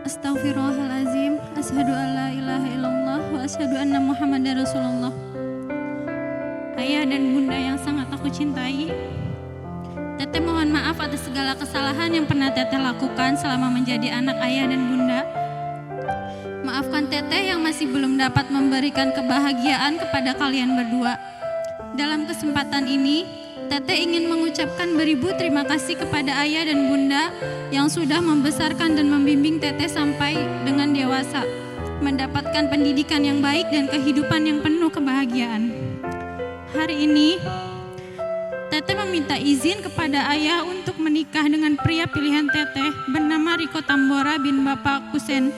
Astaghfirullahalazim. Asyhadu an la ilaha illallah wa asyhadu anna Muhammadar Rasulullah. Ayah dan bunda yang sangat aku cintai, Teteh mohon maaf atas segala kesalahan yang pernah Teteh lakukan selama menjadi anak ayah dan bunda. Maafkan Teteh yang masih belum dapat memberikan kebahagiaan kepada kalian berdua. Dalam kesempatan ini, Teteh ingin mengucapkan beribu terima kasih kepada ayah dan bunda yang sudah membesarkan dan membimbing Teteh sampai dengan dewasa, mendapatkan pendidikan yang baik dan kehidupan yang penuh kebahagiaan. Hari ini, Teteh meminta izin kepada ayah untuk menikah dengan pria pilihan Teteh bernama Riko Tambora bin Bapak Kusen.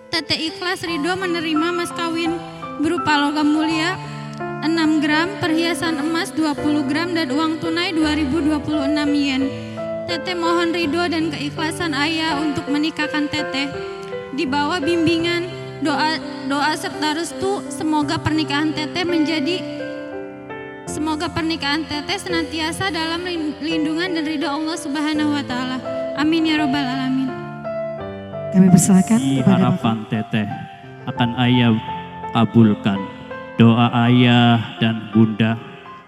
Teteh ikhlas ridho menerima mas kawin berupa logam mulia 6 gram, perhiasan emas 20 gram, dan uang tunai 2026 yen. Teteh mohon ridho dan keikhlasan ayah untuk menikahkan Teteh. Di bawah bimbingan, doa serta restu, semoga pernikahan Teteh senantiasa dalam lindungan dan ridho Allah Subhanahu wa taala. Amin ya rabbal alamin. Kami persilakan kepada harapan Teteh akan ayah kabulkan. Doa ayah dan bunda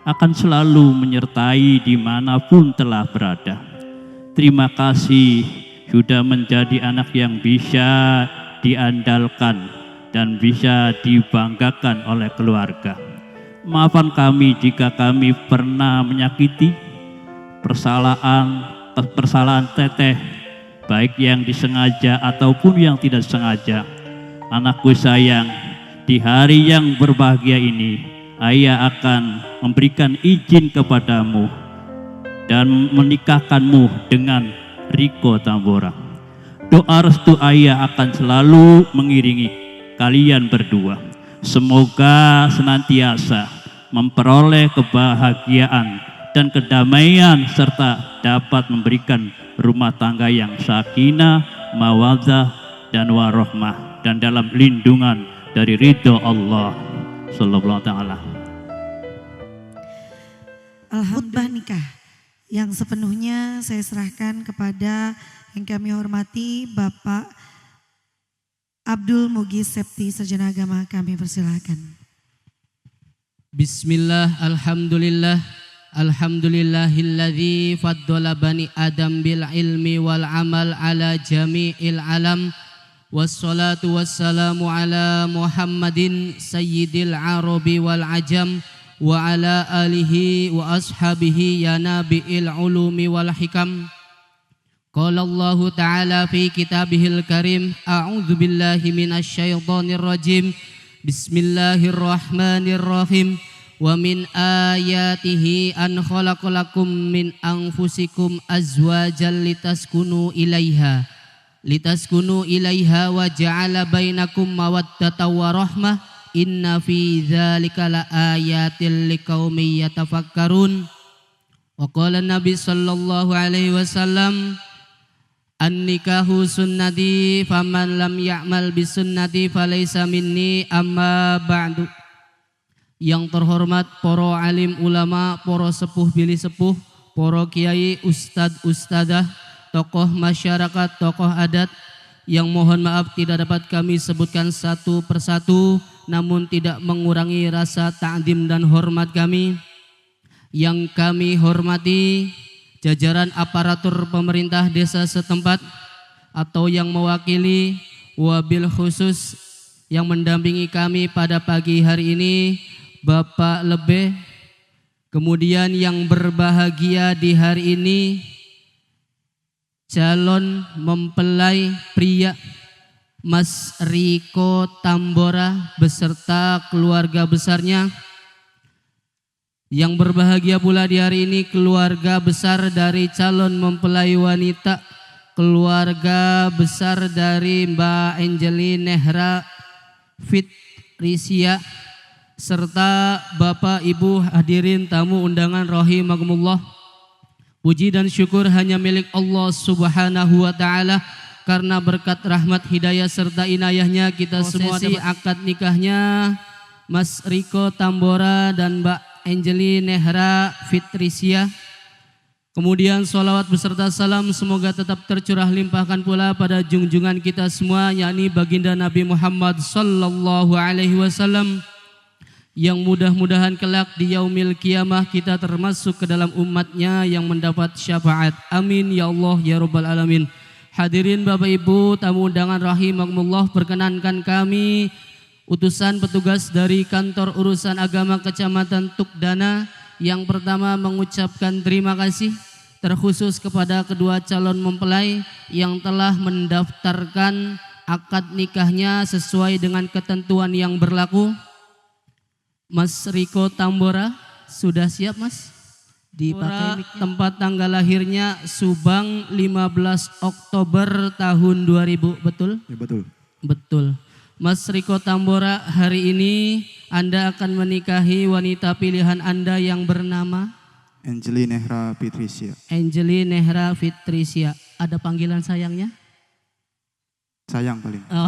akan selalu menyertai dimanapun telah berada. Terima kasih sudah menjadi anak yang bisa diandalkan dan bisa dibanggakan oleh keluarga. Maafkan kami jika kami pernah menyakiti kesalahan Teteh, baik yang disengaja ataupun yang tidak sengaja. Anakku sayang, di hari yang berbahagia ini, ayah akan memberikan izin kepadamu dan menikahkanmu dengan Riko Tambora. Doa restu ayah akan selalu mengiringi kalian berdua. Semoga senantiasa memperoleh kebahagiaan dan kedamaian serta dapat memberikan rumah tangga yang sakinah, mawaddah, dan warahmah, dan dalam lindungan dari ridho Allah sallallahu ta'ala. khutbah nikah yang sepenuhnya saya serahkan kepada yang kami hormati Bapak Abdul Mugiz Septi, Sarjana Agama. Kami persilakan. Bismillah, alhamdulillah, alhamdulillahilladzi faddala bani Adam bil ilmi wal amal ala jami'il alam. Wassalatu wassalamu ala Muhammadin sayyidil arabi wal ajam wa ala alihi wa ashabihi ya nabi'il ulumi wal hikam. Qala Allah ta'ala fi kitabihil karim, a'udzu billahi minasy syaithanir rajim. Bismillahirrahmanirrahim. Wa min ayatihi an khalaqalakum min anfusikum azwajan litaskunu ilaiha wa ja'ala bainakum mawaddatan wa rahmah. Inna fi dzalika laayatil liqaumin yatafakkarun. Wa qala Nabi sallallahu alaihi wasallam, an-nikahu sunnati faman lam ya'mal bisunnati falaysa minni amma ba'du. Yang terhormat para alim ulama, para sepuh bili sepuh, para kiai, ustad-ustadah, tokoh masyarakat, tokoh adat, yang mohon maaf tidak dapat kami sebutkan satu persatu, namun tidak mengurangi rasa ta'zim dan hormat kami. Yang kami hormati jajaran aparatur pemerintah desa setempat atau yang mewakili, wabil khusus yang mendampingi kami pada pagi hari ini, Bapak Lebeh. Kemudian yang berbahagia di hari ini, calon mempelai pria Mas Riko Tambora beserta keluarga besarnya. Yang berbahagia pula di hari ini keluarga besar dari calon mempelai wanita, keluarga besar dari Mbak Angelina Nehra Fitrisia, serta Bapak Ibu hadirin tamu undangan rahimakumullah. Puji dan syukur hanya milik Allah Subhanahu wa ta'ala, karena berkat rahmat hidayah serta inayahnya kita semua akad nikahnya Mas Riko Tambora dan Mbak Angelina Nehra Fitrisia. Kemudian salawat beserta salam semoga tetap tercurah limpahkan pula pada junjungan kita semua, yakni baginda Nabi Muhammad sallallahu alaihi wasallam, yang mudah-mudahan kelak di yaumil kiamah kita termasuk ke dalam umatnya yang mendapat syafaat. Amin ya Allah ya rabbal alamin. Hadirin Bapak Ibu tamu undangan rahimakumullah, perkenankan kami utusan petugas dari Kantor Urusan Agama Kecamatan Tukdana yang pertama mengucapkan terima kasih terkhusus kepada kedua calon mempelai yang telah mendaftarkan akad nikahnya sesuai dengan ketentuan yang berlaku. Mas Riko Tambora sudah siap Mas? Dipakai tempat tanggal lahirnya Subang 15 Oktober tahun 2000, betul? Ya, betul. Betul. Mas Riko Tambora, hari ini Anda akan menikahi wanita pilihan Anda yang bernama Angelina Nehra Fitricia. Angelina Nehra Fitricia. Ada panggilan sayangnya? Sayang paling. Oh,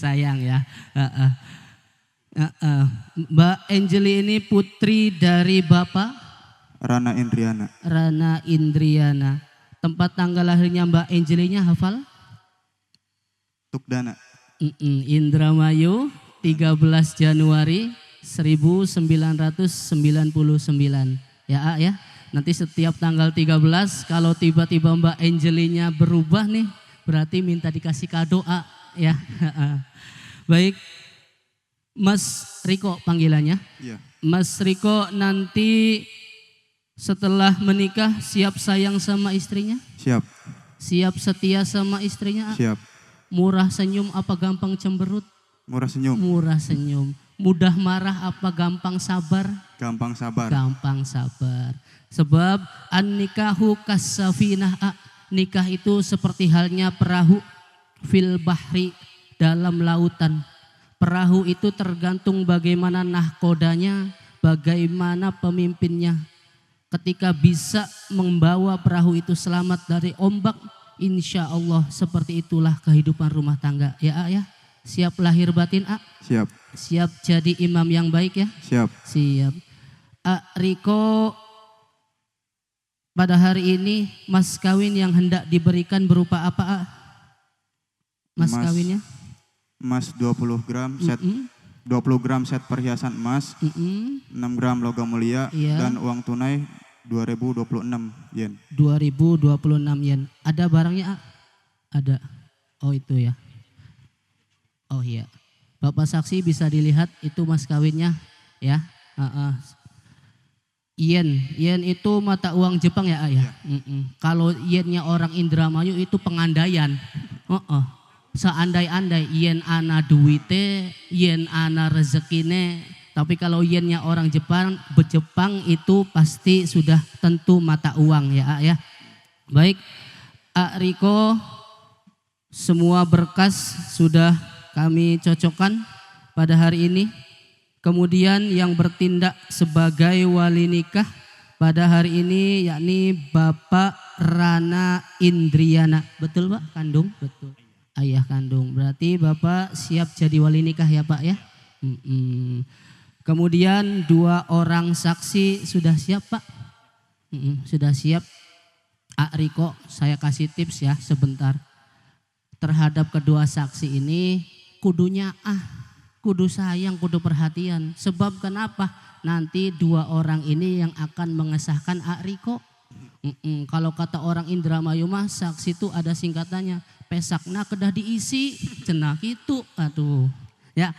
sayang ya. Mbak Angeli ini putri dari Bapak Rana Indriana. Rana Indriana. Tempat tanggal lahirnya Mbak Angelinya hafal? Tukdana. Indramayu 13 Januari 1999. Ya ya. Nanti setiap tanggal 13 kalau tiba-tiba Mbak Angelinya berubah nih, berarti minta dikasih kado ya. Baik. Mas Riko panggilannya. Iya. Mas Riko nanti setelah menikah siap sayang sama istrinya? Siap. Siap setia sama istrinya? Siap. Murah senyum apa gampang cemberut? Murah senyum. Murah senyum. Mudah marah apa gampang sabar? Gampang sabar. Gampang sabar. Sebab an-nikahu kas-safinah. Nikah itu seperti halnya perahu fil bahri, dalam lautan. Perahu itu tergantung bagaimana nahkodanya, bagaimana pemimpinnya. Ketika bisa membawa perahu itu selamat dari ombak, insya Allah seperti itulah kehidupan rumah tangga. Ya ya, siap lahir batin Siap. Siap jadi imam yang baik ya? Siap. Siap. Riko, pada hari ini mas kawin yang hendak diberikan berupa apa Mas kawinnya? Emas 20 gram set 20 gram set perhiasan emas, 6 gram logam mulia, iya. Dan uang tunai 2026 yen. 2026 yen. Ada barangnya Ada. Oh itu ya. Oh iya. Bapak saksi bisa dilihat itu mas kawinnya ya. Yen itu mata uang Jepang ya ya. Kalau yennya orang Indramayu itu pengandaian. Seandai-andai yen ana duite, yen ana rezekine, tapi kalau yennya orang Jepang itu pasti sudah tentu mata uang ya ya. Baik, Riko, semua berkas sudah kami cocokkan pada hari ini. Kemudian yang bertindak sebagai wali nikah pada hari ini yakni Bapak Rana Indriana. Betul Pak? Kandung? Betul. Ayah kandung. Berarti Bapak siap jadi wali nikah ya Pak ya? Kemudian 2 orang saksi sudah siap Pak? Sudah siap. Riko, saya kasih tips ya sebentar. Terhadap kedua saksi ini kudunya kudu sayang, kudu perhatian. Sebab kenapa? Nanti 2 orang ini yang akan mengesahkan Riko. Kalau kata orang Indramayu mah saksi itu ada singkatannya, pesakna kedah diisi, cenah gitu. Aduh. Ya.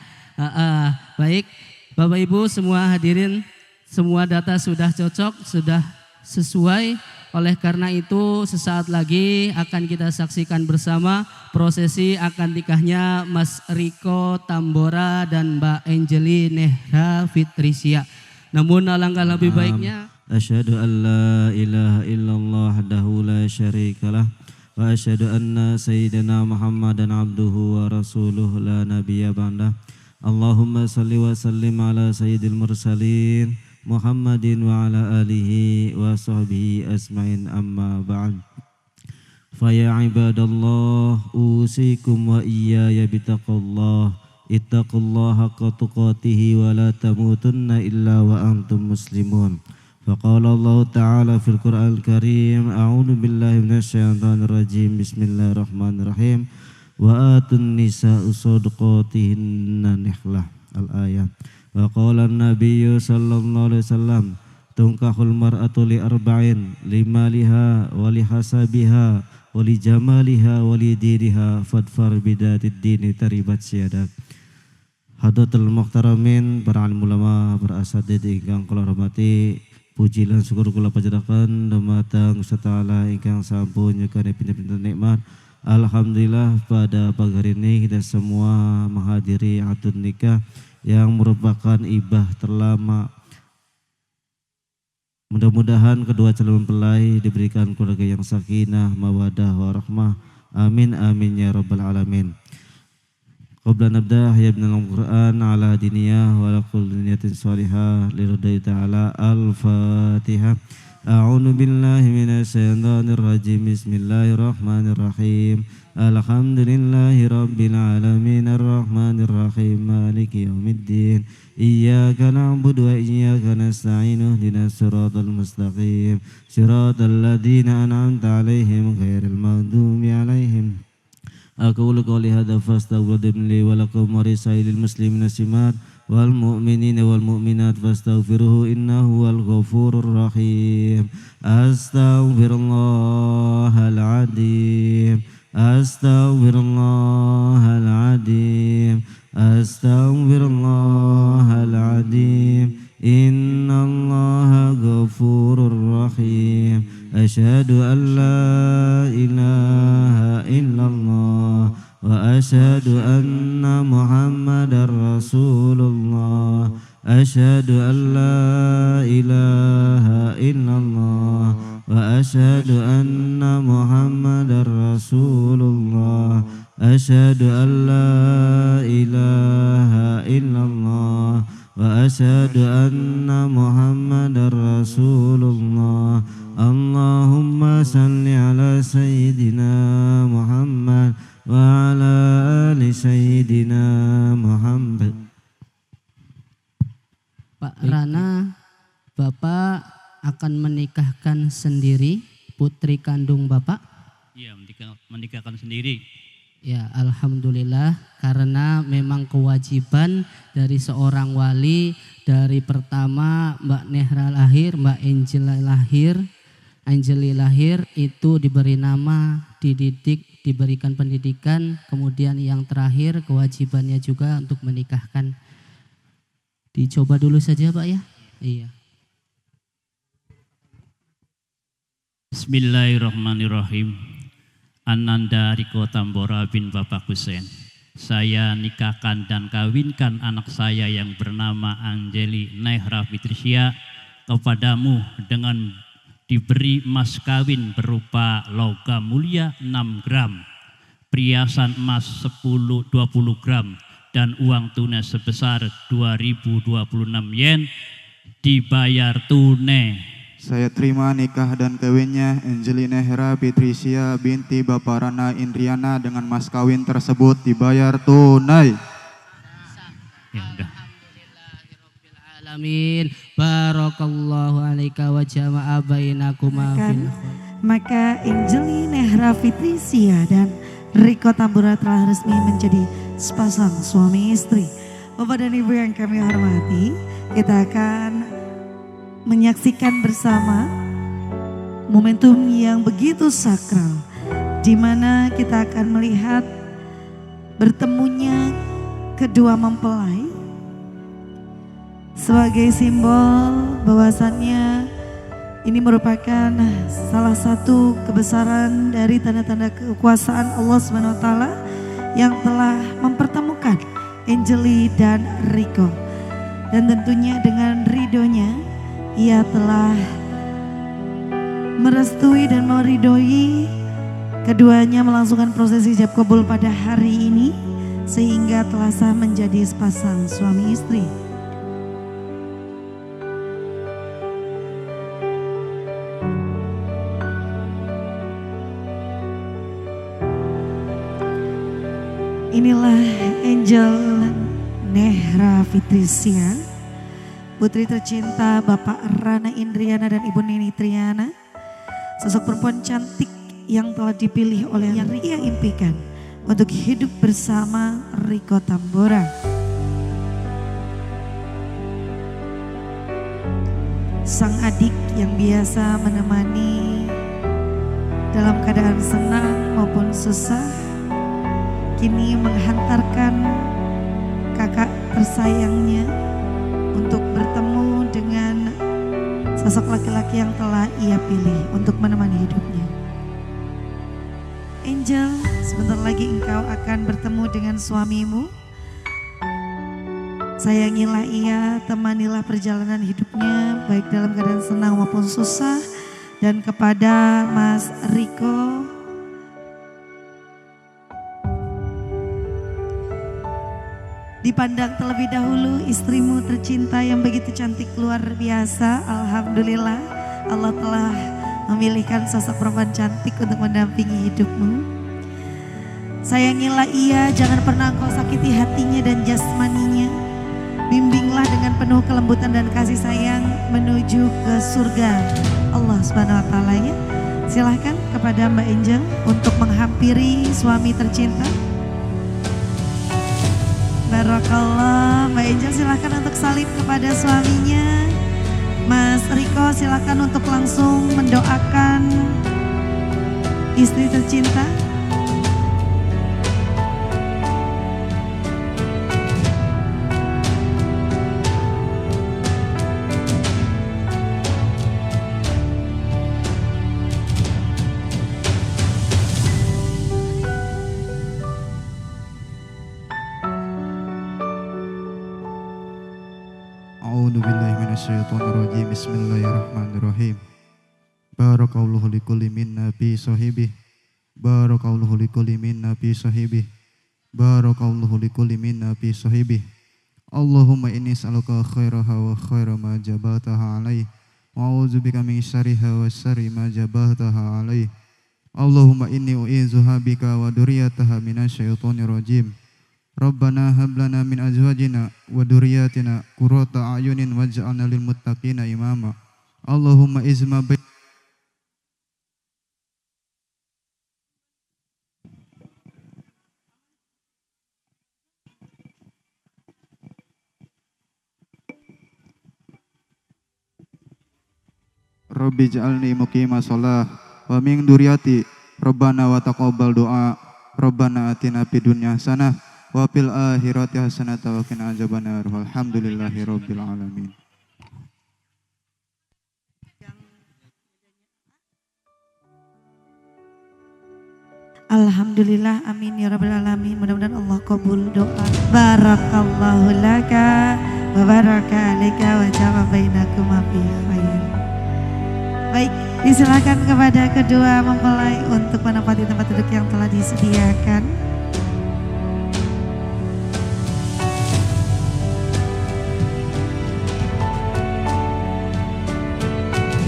Baik. Bapak Ibu semua hadirin, semua data sudah cocok, sudah sesuai. Oleh karena itu sesaat lagi akan kita saksikan bersama prosesi akad nikahnya Mas Riko Tambora dan Mbak Angeli Nehra Fitricia. Namun alangkah lebih baiknya Asyhadu an la ilaha illallah wahdahu la syarikalah wa asyhadu anna sayyidina Muhammadan abduhu wa rasuluh la nabiyya ba'dah. Allahumma salli wa sallim ala sayyidil mursalin Muhammadin wa ala alihi wa sahbihi asma'in amma ba'd. Faya ibadallah usikum wa iyaya bitaqallah. Ittaqullaha haqqa tuqatihi wa la tamutunna illa wa antum muslimun. فقال الله تعالى في القرآن الكريم أعوذ بالله من الشيطان الرجيم بسم الله الرحمن الرحيم وآتوا النساء صدقاتهن نحلة الآية. وقال النبي صلى الله عليه وسلم tunkahul mar'atu li arba'in limaliha walihasabiha walijamaliha walidiriha fadfar bidatid dini taribat syadak. Hadratul muhtaramin para alim ulama para asatidz ingkang kula hormati, puji lan syukur kula panjenengan dumateng Gusti Taala ingkang sampun nyekani pinten-pinten nikmat. Alhamdulillah pada pagi hari ini kita semua menghadiri akad nikah yang merupakan ibadah terlama. Mudah-mudahan kedua calon mempelai diberikan keluarga yang sakinah, mawadah, warahmah. Amin amin ya rabbal alamin. Qabla nabda ya ibnal Qur'an ala diniyah wa ala kulli niyatin salihah lillahi ta'ala. Al-Fatihah. A'udzu billahi minasy syaithanir rajim. Bismillahirrahmanirrahim. Alhamdulillahi rabbil alamin arrahmanir rahim maliki yaumiddin. Iyyaka na'budu wa iyyaka nasta'in ihdinas siratal mustaqim siratal ladzina an'amta 'alaihim ghairil maghdubi 'alaihim. Aqulu qouli hadza fastaghfiru li wa lakum wa lisairil muslimina simat wal mu'minina wal mu'minat fastaghfiruhu innahu wal ghafurur rahim. Astaghfirullahal adzim. Astaghfirullahal adzim. Astaghfirullahal adzim. Innallaha ghafurur rahim. Asyhadu an la ilaha illallah wa asyhadu anna Muhammadar Rasulullah. Asyhadu an la ilaha illallah wa asyhadu anna Muhammadar Rasulullah. Asyhadu an la ilaha illallah wa asyhadu anna Muhammadar Rasulullah. Allahumma salli ala Sayyidina Muhammad wa ala ali Sayyidina Muhammad. Pak Rana, Bapak akan menikahkan sendiri putri kandung Bapak? Iya, menikahkan sendiri. Ya, alhamdulillah, karena memang kewajiban dari seorang wali dari pertama Mbak Nehra lahir, Mbak Angeli lahir itu diberi nama, dididik, diberikan pendidikan, kemudian yang terakhir kewajibannya juga untuk menikahkan. Dicoba dulu saja Pak ya. Iya. Bismillahirrahmanirrahim. Ananda Riko Tambora bin Bapak Husein. Saya nikahkan dan kawinkan anak saya yang bernama Angeli Nehra Fitricia kepadamu dengan diberi emas kawin berupa logam mulia 6 gram, perhiasan emas 20 gram, dan uang tunai sebesar 2026 yen dibayar tunai. Saya terima nikah dan kawinnya Angeli Nehra Fitricia binti Bapak Rana Indriana dengan mas kawin tersebut dibayar tunai. Ya udah. Alamin. Barakallahu alaika wa jama'a bainakuma fil khair. Maka Angeli Nehra Fitricia dan Riko Tambora telah resmi menjadi sepasang suami istri. Bapak dan Ibu yang kami hormati, kita akan menyaksikan bersama momentum yang begitu sakral, di mana kita akan melihat bertemunya kedua mempelai sebagai simbol bahwasannya ini merupakan salah satu kebesaran dari tanda-tanda kekuasaan Allah SWT yang telah mempertemukan Angeli dan Riko. Dan tentunya dengan ridhonya ia telah merestui dan meridhoi keduanya melangsungkan proses ijab kabul pada hari ini, sehingga telah sah menjadi sepasang suami istri. Inilah Angel Nehra Fitricia putri tercinta Bapak Rana Indriana dan Ibu Nini Triana, sosok perempuan cantik yang telah dipilih oleh yang ia impikan untuk hidup bersama Riko Tambora. Sang adik yang biasa menemani dalam keadaan senang maupun susah, kini menghantarkan kakak tersayangnya untuk bertemu dengan sosok laki-laki yang telah ia pilih untuk menemani hidupnya. Angel, sebentar lagi engkau akan bertemu dengan suamimu. Sayangilah ia, temanilah perjalanan hidupnya baik dalam keadaan senang maupun susah. Dan kepada Mas Riko, dipandang terlebih dahulu istrimu tercinta yang begitu cantik luar biasa. Alhamdulillah Allah telah memilihkan sosok perempuan cantik untuk mendampingi hidupmu. Sayangilah ia, jangan pernah engkau sakiti hatinya dan jasmaninya. Bimbinglah dengan penuh kelembutan dan kasih sayang menuju ke surga Allah Subhanahu wa taala ya. Silahkan kepada Mbak Angel untuk menghampiri suami tercinta. Barakallah, Mbak Angel silahkan untuk salim kepada suaminya. Mas Riko silahkan untuk langsung mendoakan istri tercinta. A'udzubillahiminasyaitonirrajim. Bismillahirrahmanirrahim. Barakallahu likulli minna fi sahibih. Barakallahu likulli minna fi sahibih. Barakallahu likulli minna fi sahibih. Allahumma inni as'aluka khairaha wa khaira ma jabataha alaih. Wa a'udzubika min syarriha wa syarri ma jabataha alaih. Allahumma inni u'izuha bika wa duriyataha minasyaitonir rajim. Rabbana hab lana min azwajina wa dhurriyyatina qurrata a'yunin waj'alna lil muttaqina imama. Allahumma izma bain Rabbi ij'alni muqima shalah wa min dzurriyyati Rabbana wa taqabbal doa. Rabbana atina fid dunya hasanah wa fil akhirati hasanatan wa qina adzabannar. Walhamdulillahi rabbil alamin. Alhamdulillah, amin ya rabbal alamin. Mudah-mudahan Allah kabul doa. Barakallahu laka wa baraka alaika wa jama bainakuma fi khair. Baik, disilakan kepada kedua mempelai untuk menempati tempat duduk yang telah disediakan.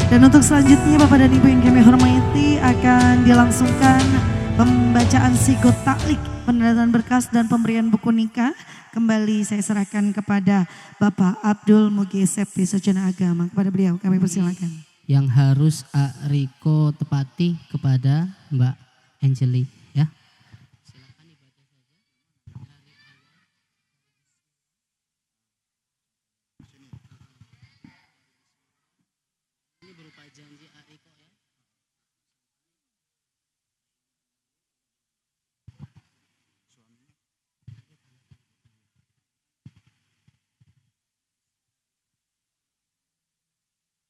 Dan untuk selanjutnya Bapak dan Ibu yang kami hormati akan dilangsungkan pembacaan sigot taklik, penandatanganan berkas dan pemberian buku nikah. Kembali saya serahkan kepada Bapak Abdul Mugi Septi Sarjana Agama. Kepada beliau kami persilakan. Yang harus Riko tepati kepada Mbak Angeli ya.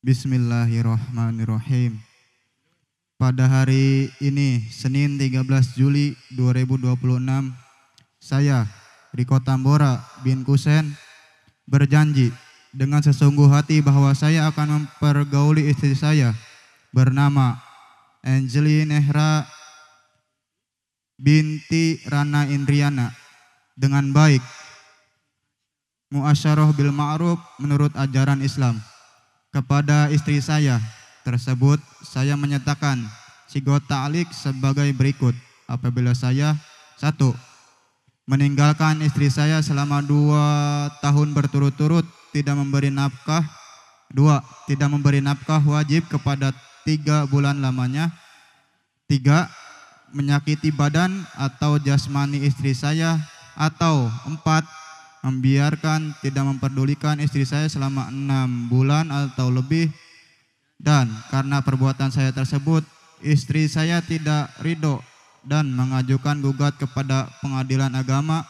Bismillahirrahmanirrahim. Pada hari ini, Senin 13 Juli 2026, saya, Riko Tambora bin Kusen, berjanji dengan sesungguh hati bahwa saya akan mempergauli istri saya bernama Angeli Nehra binti Rana Indriana dengan baik, muasyarah bil ma'ruf menurut ajaran Islam. Kepada istri saya tersebut, saya menyatakan sigot ta'liq sebagai berikut. Apabila saya 1. Meninggalkan istri saya selama 2 tahun berturut-turut tidak memberi nafkah. 2. Tidak memberi nafkah wajib kepada 3 bulan lamanya. 3. Menyakiti badan atau jasmani istri saya. Atau 4. Membiarkan tidak memperdulikan istri saya selama 6 bulan atau lebih. Dan karena perbuatan saya tersebut, istri saya tidak ridho dan mengajukan gugat kepada pengadilan agama.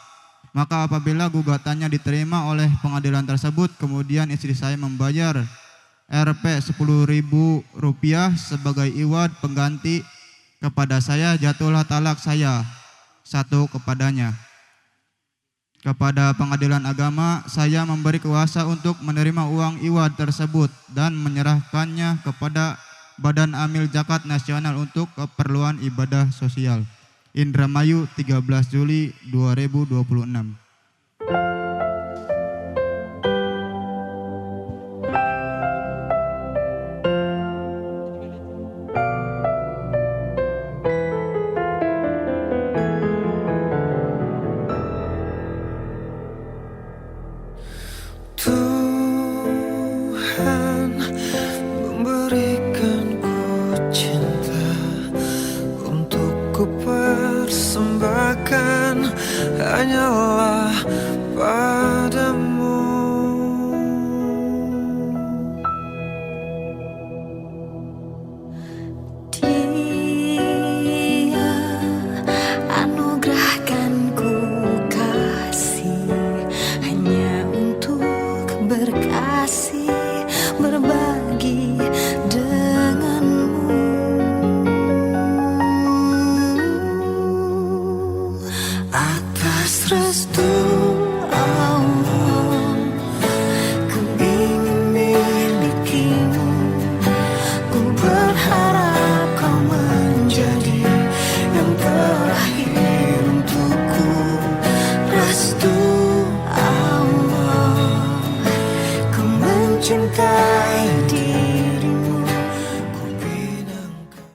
Maka apabila gugatannya diterima oleh pengadilan tersebut, kemudian istri saya membayar Rp 10.000 sebagai iwad pengganti kepada saya, jatuhlah talak saya 1 kepadanya. Kepada pengadilan agama, saya memberi kuasa untuk menerima uang iwad tersebut dan menyerahkannya kepada Badan Amil Zakat Nasional untuk keperluan ibadah sosial. Indramayu, 13 Juli 2026. Tuhan memberikanku cinta untuk ku persembahkan hanya